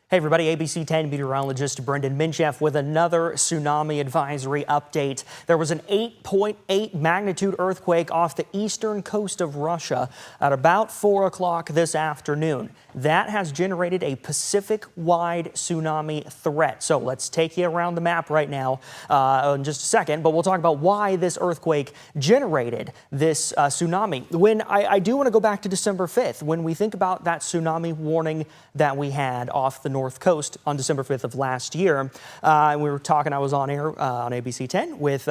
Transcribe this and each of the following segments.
Hey everybody, ABC 10 meteorologist Brendan Minchef with another tsunami advisory update. There was an 8.8 magnitude earthquake off the eastern coast of Russia at about 4 o'clock this afternoon. That has generated a Pacific-wide tsunami threat. So let's take you around the map right now in just a second, but we'll talk about why this earthquake generated this tsunami. I do want to go back to December 5th, when we think about that tsunami warning that we had off the north coast on December 5th of last year. And we were talking, I was on air on ABC 10 with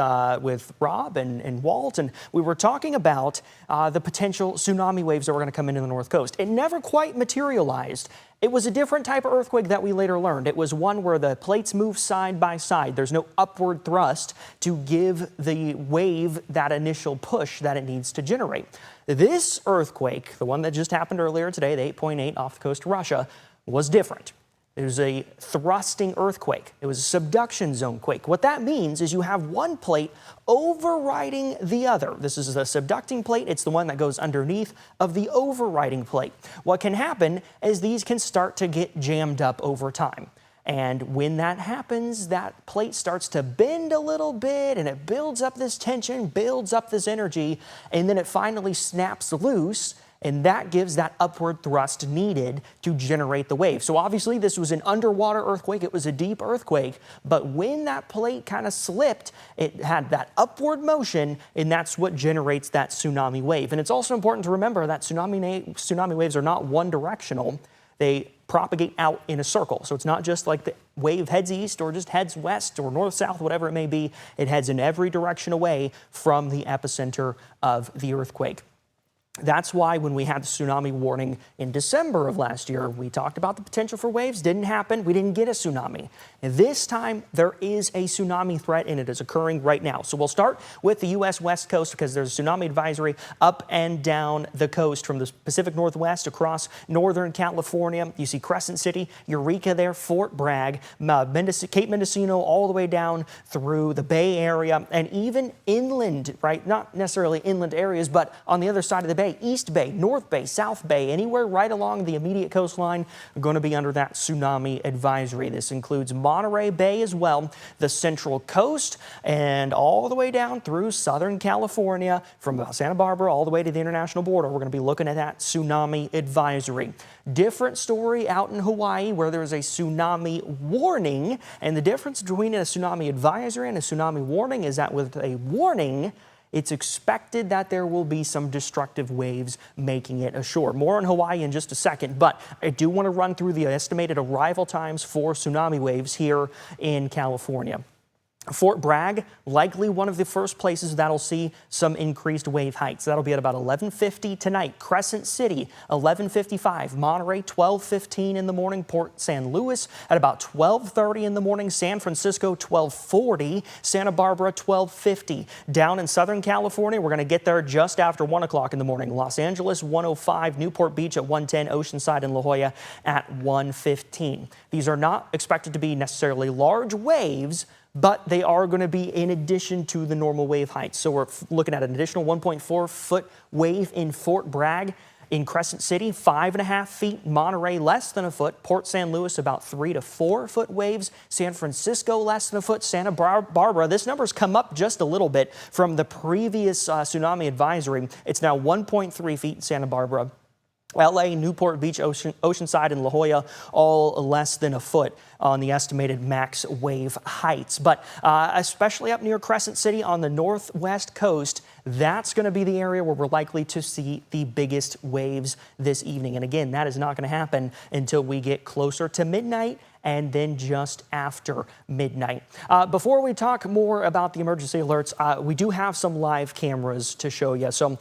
Rob and Walt, and we were talking about the potential tsunami waves that were going to come into the north coast. It never quite materialized. It was a different type of earthquake that we later learned. It was one where the plates move side by side. There's no upward thrust to give the wave that initial push that it needs to generate. This earthquake, the one that just happened earlier today, the 8.8 off the coast of Russia, was different. It was a thrusting earthquake. It was a subduction zone quake. What that means is you have one plate overriding the other. This is the subducting plate. It's the one that goes underneath of the overriding plate. What can happen is these can start to get jammed up over time. And when that happens, that plate starts to bend a little bit and it builds up this tension, builds up this energy, and then it finally snaps loose. And that gives that upward thrust needed to generate the wave. So obviously this was an underwater earthquake. It was a deep earthquake. But when that plate kind of slipped, it had that upward motion, and that's what generates that tsunami wave. And it's also important to remember that tsunami waves are not one directional. They propagate out in a circle. So it's not just like the wave heads east or just heads west or north-south, whatever it may be. It heads in every direction away from the epicenter of the earthquake. That's why when we had the tsunami warning in December of last year, we talked about the potential for waves. Didn't happen. We didn't get a tsunami. And this time, there is a tsunami threat, and it is occurring right now. So we'll start with the U.S. West Coast because there's a tsunami advisory up and down the coast from the Pacific Northwest across northern California. You see Crescent City, Eureka there, Fort Bragg, Cape Mendocino, all the way down through the Bay Area, and even inland, right? Not necessarily inland areas, but on the other side of the Bay. East Bay, North Bay, South Bay, anywhere right along the immediate coastline are going to be under that tsunami advisory. This includes Monterey Bay as well, the Central Coast, and all the way down through Southern California from Santa Barbara all the way to the international border. We're going to be looking at that tsunami advisory. Different story out in Hawaii where there's a tsunami warning, and the difference between a tsunami advisory and a tsunami warning is that with a warning, it's expected that there will be some destructive waves making it ashore. More on Hawaii in just a second, but I do want to run through the estimated arrival times for tsunami waves here in California. Fort Bragg, likely one of the first places that'll see some increased wave heights. That'll be at about 11:50 tonight. Crescent City, 11:55. Monterey, 12:15 in the morning. Port San Luis at about 12:30 in the morning. San Francisco, 12:40. Santa Barbara, 12:50. Down in Southern California, we're going to get there just after 1 o'clock in the morning. Los Angeles, 1:05. Newport Beach at 1:10. Oceanside and La Jolla at 1:15. These are not expected to be necessarily large waves, but they are going to be in addition to the normal wave heights. So we're looking at an additional 1.4 foot wave in Fort Bragg. In Crescent City, 5.5 feet. Monterey, less than a foot. Port San Luis, about 3 to 4 foot waves. San Francisco, less than a foot. Santa Barbara, this number's come up just a little bit from the previous tsunami advisory. It's now 1.3 feet in Santa Barbara. LA, Newport Beach, Oceanside, and La Jolla, all less than a foot on the estimated max wave heights. But especially up near Crescent City on the northwest coast, that's going to be the area where we're likely to see the biggest waves this evening. And again, that is not going to happen until we get closer to midnight and then just after midnight. Before we talk more about the emergency alerts, we do have some live cameras to show you. So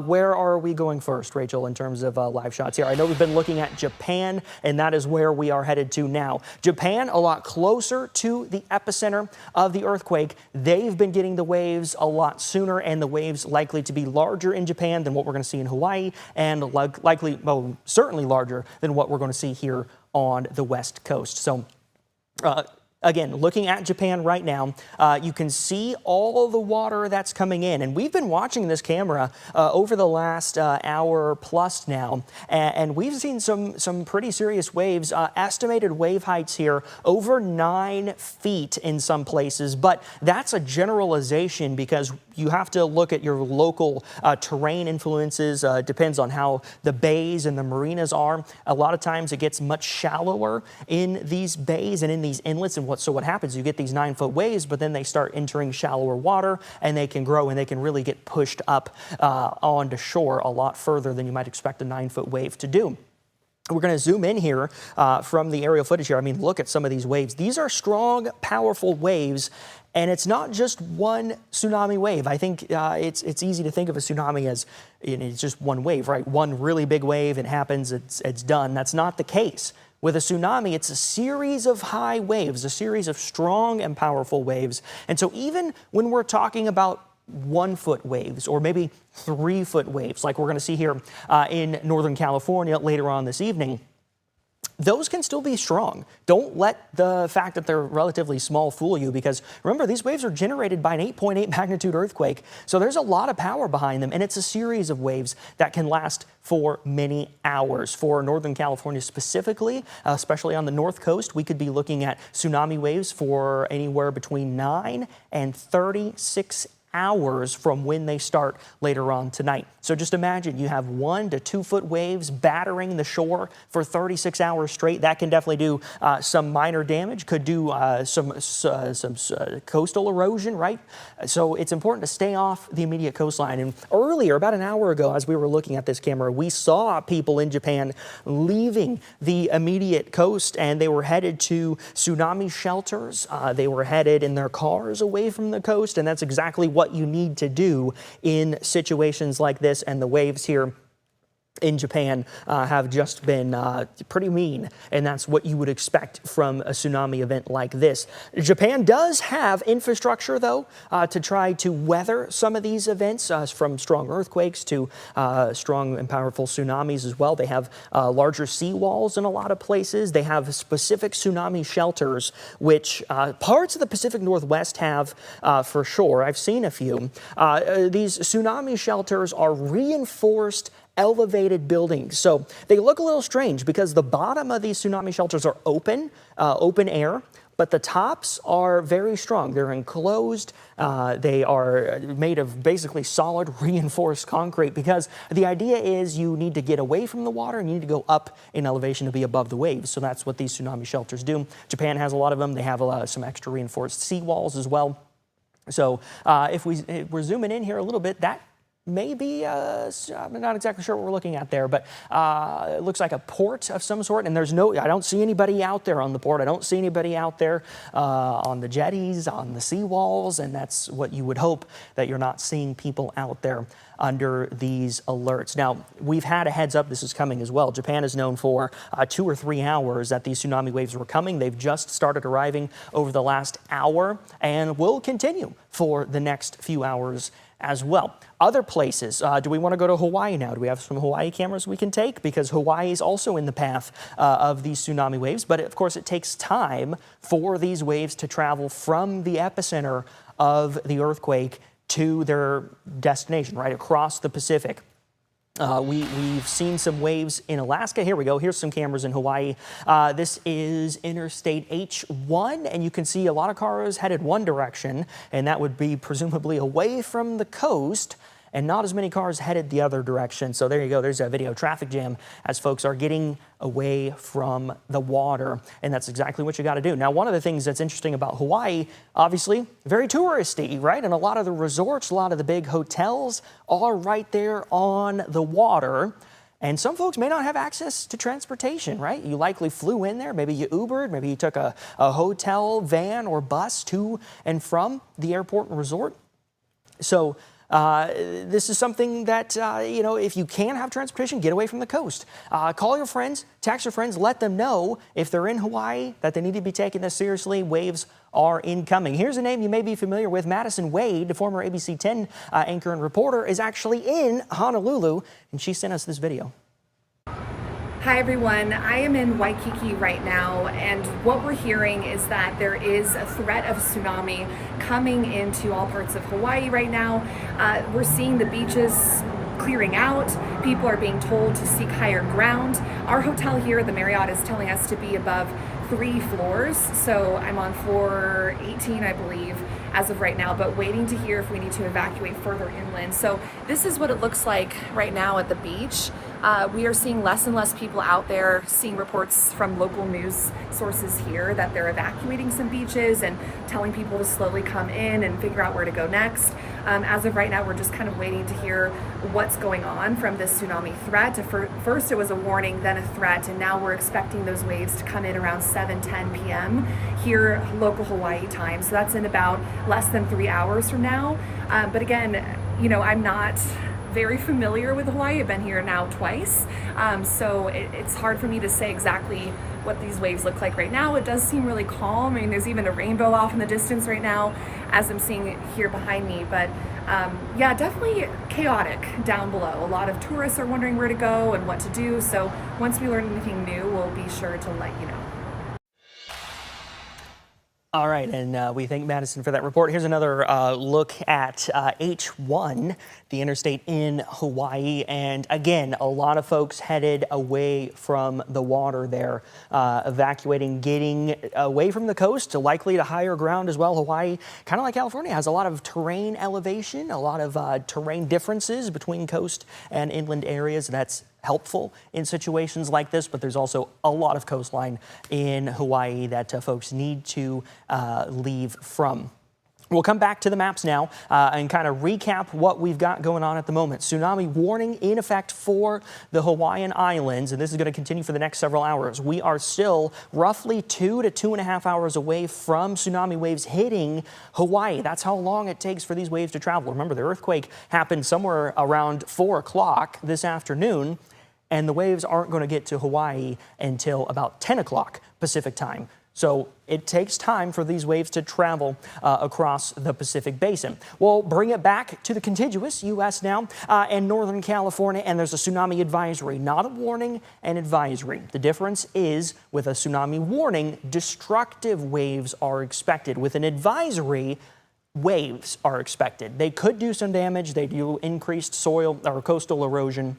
where are we going first, Rachel, in terms of live shots here? I know we've been looking at Japan, and that is where we are headed to now. Japan, a lot closer to the epicenter of the earthquake. They've been getting the waves a lot sooner, and the waves likely to be larger in Japan than what we're going to see in Hawaii, and likely, well, certainly larger than what we're going to see here on the West Coast. So Again, looking at Japan right now, you can see all the water that's coming in. And we've been watching this camera over the last hour plus now, and we've seen some pretty serious waves. Estimated wave heights here over 9 feet in some places, but that's a generalization because you have to look at your local terrain influences. Depends on how the bays and the marinas are. A lot of times it gets much shallower in these bays and in these inlets, and so what happens, you get these 9-foot waves, but then they start entering shallower water and they can grow and they can really get pushed up onto shore a lot further than you might expect a 9-foot wave to do. We're going to zoom in here from the aerial footage here. I mean, look at some of these waves. These are strong, powerful waves, and it's not just one tsunami wave. I think it's easy to think of a tsunami as it's just one wave, right? One really big wave, it happens, it's done. That's not the case. With a tsunami, it's a series of high waves, a series of strong and powerful waves. And so even when we're talking about 1-foot waves or maybe 3-foot waves, like we're going to see here in Northern California later on this evening, those can still be strong. Don't let the fact that they're relatively small fool you, because remember, these waves are generated by an 8.8 magnitude earthquake. So there's a lot of power behind them, and it's a series of waves that can last for many hours. For Northern California specifically, especially on the north coast, we could be looking at tsunami waves for anywhere between 9 and 36 hours from when they start later on tonight. So just imagine you have 1 to 2-foot waves battering the shore for 36 hours straight. That can definitely do some minor damage, could do some coastal erosion, right? So it's important to stay off the immediate coastline. And earlier, about an hour ago, as we were looking at this camera, we saw people in Japan leaving the immediate coast, and they were headed to tsunami shelters. They were headed in their cars away from the coast, and that's exactly what you need to do in situations like this. And the waves here in Japan have just been pretty mean, and that's what you would expect from a tsunami event like this. Japan does have infrastructure, though, to try to weather some of these events, from strong earthquakes to strong and powerful tsunamis as well. They have larger seawalls in a lot of places. They have specific tsunami shelters, which parts of the Pacific Northwest have for sure. I've seen a few. These tsunami shelters are reinforced elevated buildings. So they look a little strange because the bottom of these tsunami shelters are open air, but the tops are very strong. They're enclosed. They are made of basically solid reinforced concrete, because the idea is you need to get away from the water and you need to go up in elevation to be above the waves. So that's what these tsunami shelters do. Japan has a lot of them. They have some extra reinforced seawalls as well. So if we're zooming in here a little bit, that maybe, I'm not exactly sure what we're looking at there, but it looks like a port of some sort, and I don't see anybody out there on the port. I don't see anybody out there on the jetties, on the seawalls, and that's what you would hope, that you're not seeing people out there under these alerts. Now, we've had a heads up this is coming as well. Japan is known for 2 or 3 hours that these tsunami waves were coming. They've just started arriving over the last hour and will continue for the next few hours as well. Other places, do we want to go to Hawaii now? Do we have some Hawaii cameras we can take? Because Hawaii is also in the path of these tsunami waves, but of course it takes time for these waves to travel from the epicenter of the earthquake to their destination, right across the Pacific. We've seen some waves in Alaska. Here we go. Here's some cameras in Hawaii. This is Interstate H1, and you can see a lot of cars headed one direction, and that would be presumably away from the coast, and not as many cars headed the other direction. So there you go. There's a video traffic jam as folks are getting away from the water, and that's exactly what you got to do. Now, one of the things that's interesting about Hawaii, obviously, very touristy, right? And a lot of the resorts, a lot of the big hotels are right there on the water. And some folks may not have access to transportation, right? You likely flew in there, maybe you Ubered, maybe you took a hotel van or bus to and from the airport and resort. So this is something that, if you can have transportation, get away from the coast. Call your friends, text your friends, let them know if they're in Hawaii that they need to be taking this seriously. Waves are incoming. Here's a name you may be familiar with. Madison Wade, the former ABC 10 anchor and reporter, is actually in Honolulu, and she sent us this video. Hi everyone, I am in Waikiki right now, and what we're hearing is that there is a threat of tsunami coming into all parts of Hawaii right now. We're seeing the beaches clearing out. People are being told to seek higher ground. Our hotel here, the Marriott, is telling us to be above 3 floors, so I'm on floor 18, I believe, as of right now, but waiting to hear if we need to evacuate further inland. So this is what it looks like right now at the beach. We are seeing less and less people out there, seeing reports from local news sources here that they're evacuating some beaches and telling people to slowly come in and figure out where to go next. As of right now, we're just kind of waiting to hear what's going on from this tsunami threat. First it was a warning, then a threat, and now we're expecting those waves to come in around 7:10 p.m. here local Hawaii time. So that's in about less than 3 hours from now. But again, you know, I'm not very familiar with Hawaii. I've been here now twice, so it's hard for me to say exactly what these waves look like right now. It does seem really calm. I mean, there's even a rainbow off in the distance right now, as I'm seeing it here behind me. But yeah, definitely chaotic down below. A lot of tourists are wondering where to go and what to do. So once we learn anything new, we'll be sure to let you know. All right, and we thank Madison for that report. Here's another look at H1, the interstate in Hawaii. And again, a lot of folks headed away from the water there, evacuating, getting away from the coast, likely to higher ground as well. Hawaii, kind of like California, has a lot of terrain elevation, a lot of terrain differences between coast and inland areas. That's helpful in situations like this, but there's also a lot of coastline in Hawaii that folks need to leave from. We'll come back to the maps now and kind of recap what we've got going on at the moment. Tsunami warning in effect for the Hawaiian Islands, and this is going to continue for the next several hours. We are still roughly 2 to 2.5 hours away from tsunami waves hitting Hawaii. That's how long it takes for these waves to travel. Remember, the earthquake happened somewhere around 4 o'clock this afternoon, and the waves aren't going to get to Hawaii until about 10 o'clock Pacific time. So it takes time for these waves to travel across the Pacific Basin. We'll bring it back to the contiguous U.S. now and Northern California, and there's a tsunami advisory, not a warning, an advisory. The difference is with a tsunami warning, destructive waves are expected. With an advisory, waves are expected. They could do some damage. They do increased soil or coastal erosion,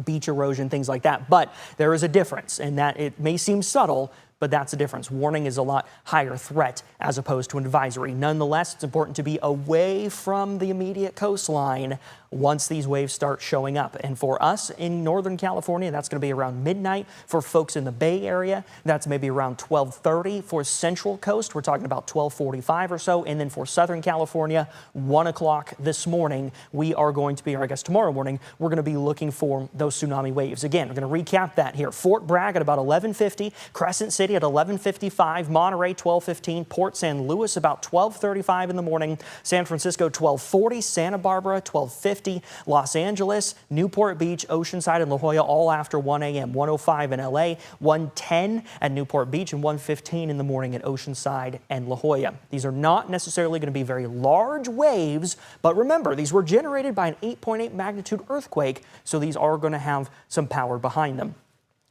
beach erosion, things like that. But there is a difference in that it may seem subtle, but that's the difference. Warning is a lot higher threat as opposed to an advisory. Nonetheless, it's important to be away from the immediate coastline once these waves start showing up. And for us in Northern California, that's going to be around midnight. For folks in the Bay Area, that's maybe around 12:30. For Central Coast, we're talking about 12:45 or so. And then for Southern California, 1 o'clock this morning, we are going to be, or I guess tomorrow morning, we're going to be looking for those tsunami waves. Again, we're going to recap that here. Fort Bragg at about 11:50, Crescent City at 11:55, Monterey 12:15, Port San Luis about 12:35 in the morning, San Francisco 12:40, Santa Barbara 12:50, Los Angeles, Newport Beach, Oceanside, and La Jolla all after 1 a.m. 1:05 in LA, 1:10 at Newport Beach, and 1:15 in the morning at Oceanside and La Jolla. These are not necessarily going to be very large waves, but remember, these were generated by an 8.8 magnitude earthquake, so these are going to have some power behind them.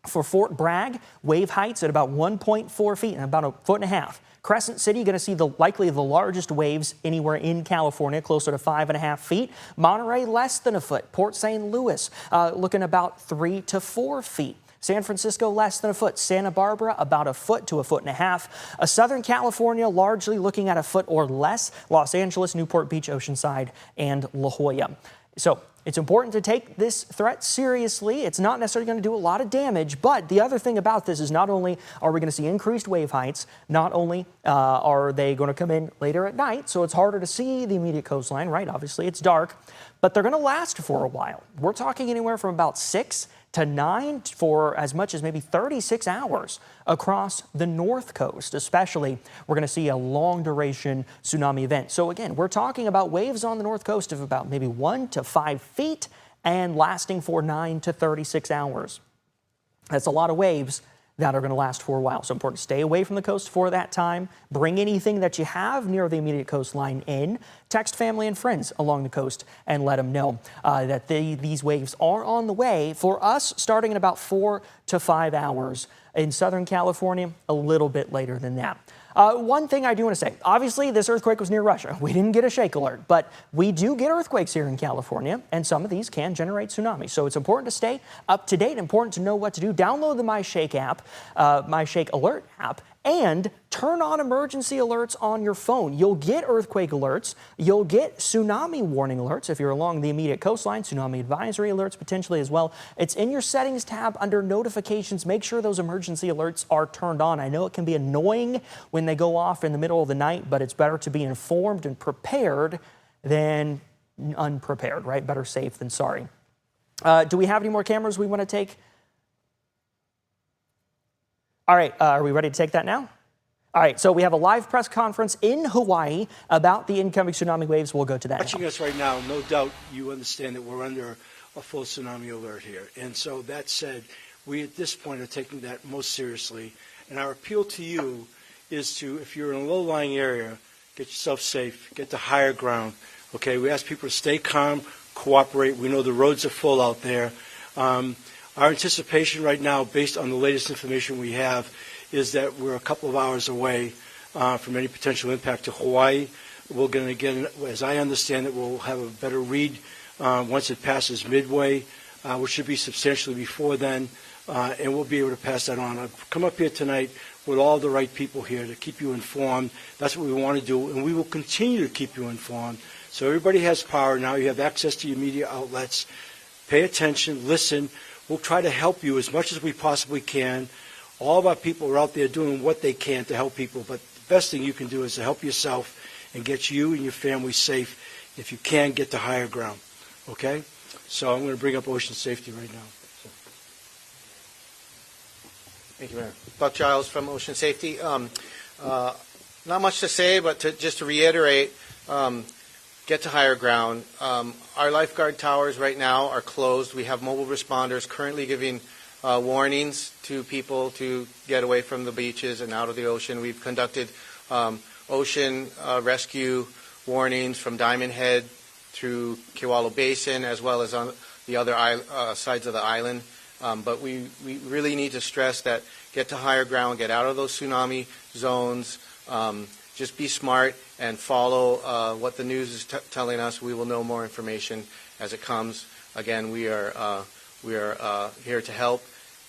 For Fort Bragg, wave heights at about 1.4 feet and about 1.5 feet. Crescent City, going to see likely the largest waves anywhere in California, closer to 5.5 feet. Monterey, less than a foot. Port St. Louis, looking about 3 to 4 feet. San Francisco, less than a foot. Santa Barbara, about 1 foot to 1.5 feet. Southern California, largely looking at 1 foot or less. Los Angeles, Newport Beach, Oceanside, and La Jolla. So it's important to take this threat seriously. It's not necessarily going to do a lot of damage, but the other thing about this is not only are we going to see increased wave heights, not only are they going to come in later at night, so it's harder to see the immediate coastline, right? Obviously, it's dark, but they're going to last for a while. We're talking anywhere from about 6 to 9 for as much as maybe 36 hours across the north coast. Especially, we're going to see a long duration tsunami event. So again, we're talking about waves on the north coast of about maybe 1 to 5 feet and lasting for 9 to 36 hours. That's a lot of waves that are going to last for a while. So important to stay away from the coast for that time. Bring anything that you have near the immediate coastline in. Text family and friends along the coast and let them know that these waves are on the way for us, starting in about 4 to 5 hours. In Southern California, a little bit later than that. One thing I do want to say, obviously this earthquake was near Russia. We didn't get a shake alert, but we do get earthquakes here in California, and some of these can generate tsunamis. So it's important to stay up to date, important to know what to do. Download the MyShake app, MyShake Alert app, and turn on emergency alerts on your phone. You'll get earthquake alerts. You'll get tsunami warning alerts if you're along the immediate coastline, tsunami advisory alerts potentially as well. It's in your settings tab under notifications. Make sure those emergency alerts are turned on. I know it can be annoying when they go off in the middle of the night, but it's better to be informed and prepared than unprepared, right? Better safe than sorry. Do we have any more cameras we want to take? All right, are we ready to take that now? All right, so we have a live press conference in Hawaii about the incoming tsunami waves. We'll go to that. Watching us right now, no doubt you understand that we're under a full tsunami alert here. And so that said, we at this point are taking that most seriously. And our appeal to you is to, if you're in a low-lying area, get yourself safe, get to higher ground. Okay, we ask people to stay calm, cooperate. We know the roads are full out there. Our anticipation right now, based on the latest information we have, is that we're a couple of hours away from any potential impact to Hawaii. We're going to get, as I understand it, we'll have a better read once it passes Midway, which should be substantially before then, and we'll be able to pass that on. I've come up here tonight with all the right people here to keep you informed. That's what we want to do, and we will continue to keep you informed. So everybody has power now. You have access to your media outlets. Pay attention, listen. We'll try to help you as much as we possibly can. All of our people are out there doing what they can to help people, but the best thing you can do is to help yourself and get you and your family safe. If you can, get to higher ground. Okay? So I'm going to bring up ocean safety right now. Thank you, Mayor. Buck Giles from Ocean Safety. Not much to say, but just to reiterate, get to higher ground. Our lifeguard towers right now are closed. We have mobile responders currently giving warnings to people to get away from the beaches and out of the ocean. We've conducted ocean rescue warnings from Diamond Head through Kewalo Basin, as well as on the other sides of the island. But we really need to stress that get to higher ground, get out of those tsunami zones, just be smart and follow what the news is telling us. We will know more information as it comes. Again, we are here to help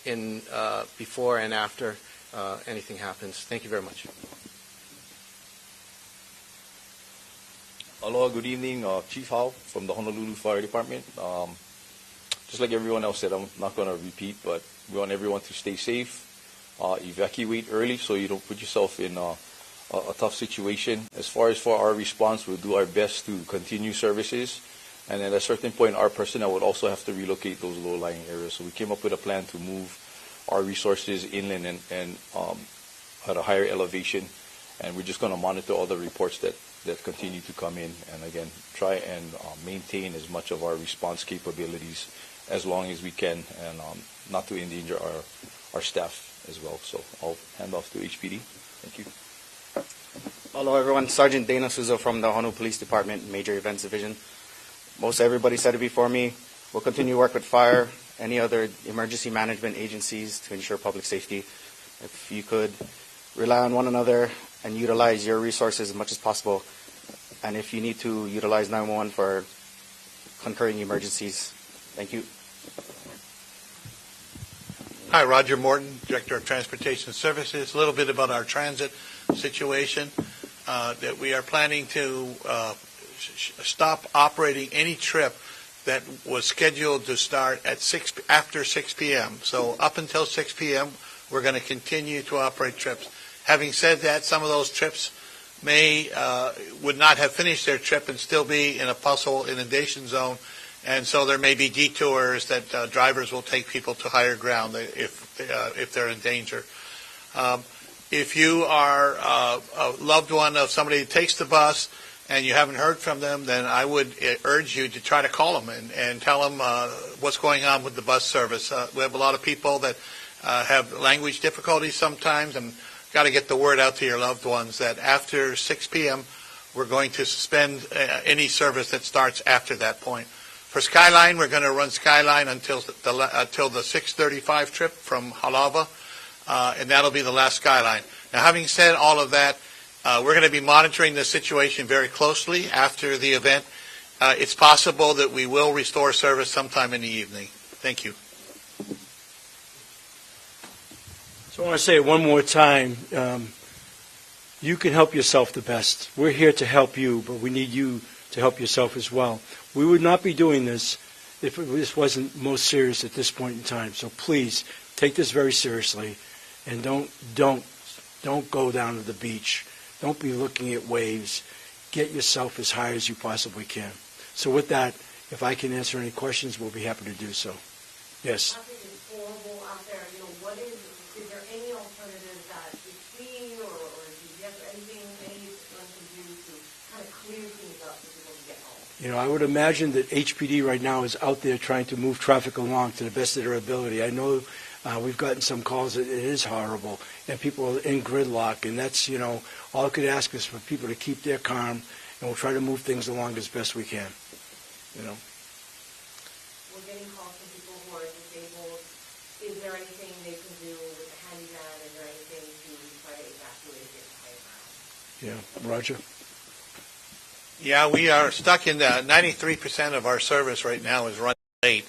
in before and after anything happens. Thank you very much. Aloha, good evening. Chief Howe from the Honolulu Fire Department. Just like everyone else said, I'm not going to repeat, but we want everyone to stay safe, evacuate early so you don't put yourself in a tough situation. As far as for our response, we'll do our best to continue services. And at a certain point, our personnel would also have to relocate those low-lying areas. So we came up with a plan to move our resources inland and at a higher elevation. And we're just going to monitor all the reports that continue to come in. And again, try and maintain as much of our response capabilities as long as we can, and not to endanger our staff as well. So I'll hand off to HPD. Thank you. Hello, everyone. Sergeant Dana Souza from the Honolulu Police Department, Major Events Division. Most everybody said it before me. We'll continue to work with fire, any other emergency management agencies to ensure public safety. If you could rely on one another and utilize your resources as much as possible. And if you need to utilize 911 for concurring emergencies. Thank you. Hi, Roger Morton, Director of Transportation Services. A little bit about our transit situation. That we are planning to stop operating any trip that was scheduled to start at after 6 p.m. So up until 6 p.m., we're going to continue to operate trips. Having said that, some of those trips would not have finished their trip and still be in a possible inundation zone. And so there may be detours that drivers will take people to higher ground if they're in danger. If you are a loved one of somebody who takes the bus and you haven't heard from them, then I would urge you to try to call them and tell them what's going on with the bus service. We have a lot of people that have language difficulties sometimes, and got to get the word out to your loved ones that after 6 p.m. we're going to suspend any service that starts after that point. For Skyline, we're going to run Skyline until the 6:35 trip from Halava, and that'll be the last Skyline. Now, having said all of that, we're going to be monitoring the situation very closely after the event. It's possible that we will restore service sometime in the evening. Thank you. So I want to say it one more time. You can help yourself the best. We're here to help you, but we need you to help yourself as well. We would not be doing this if this wasn't most serious at this point in time. So please take this very seriously, and don't go down to the beach. Don't be looking at waves. Get yourself as high as you possibly can. So with that, if I can answer any questions, we'll be happy to do so. Yes. I think it's horrible out there. You know, is there any alternative that is free, or do you have anything anyone can do to kind of clear things up so people can get home? You know, I would imagine that HPD right now is out there trying to move traffic along to the best of their ability. I know we've gotten some calls that it is horrible, and people are in gridlock, and that's, you know, all I could ask is for people to keep their calm, and we'll try to move things along as best we can. You know. We're getting calls from people who are disabled. Is there anything they can do with the handyman? Is there anything to try to evacuate it to higher ground? Yeah, Roger. Yeah, we are stuck in 93% of our service right now is run late,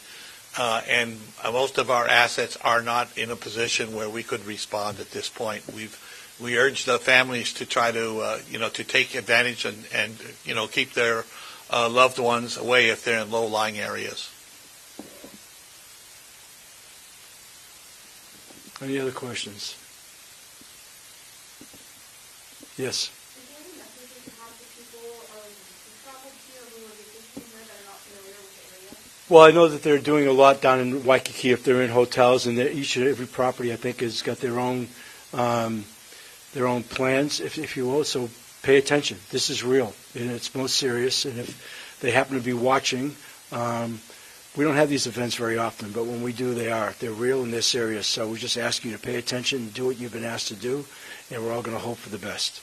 and most of our assets are not in a position where we could respond at this point. We urge the families to try to to take advantage and keep their loved ones away if they're in low-lying areas. Any other questions? Yes. Is there any messages you have for people who traveled here, who are vacationing here, that are not familiar with the area? Well, I know that they're doing a lot down in Waikiki if they're in hotels, and each and every property, I think, has got their own plans, if you will. So pay attention. This is real, and it's most serious. And if they happen to be watching, we don't have these events very often, but when we do, they're real and they're serious. So we just ask you to pay attention and do what you've been asked to do, and we're all going to hope for the best.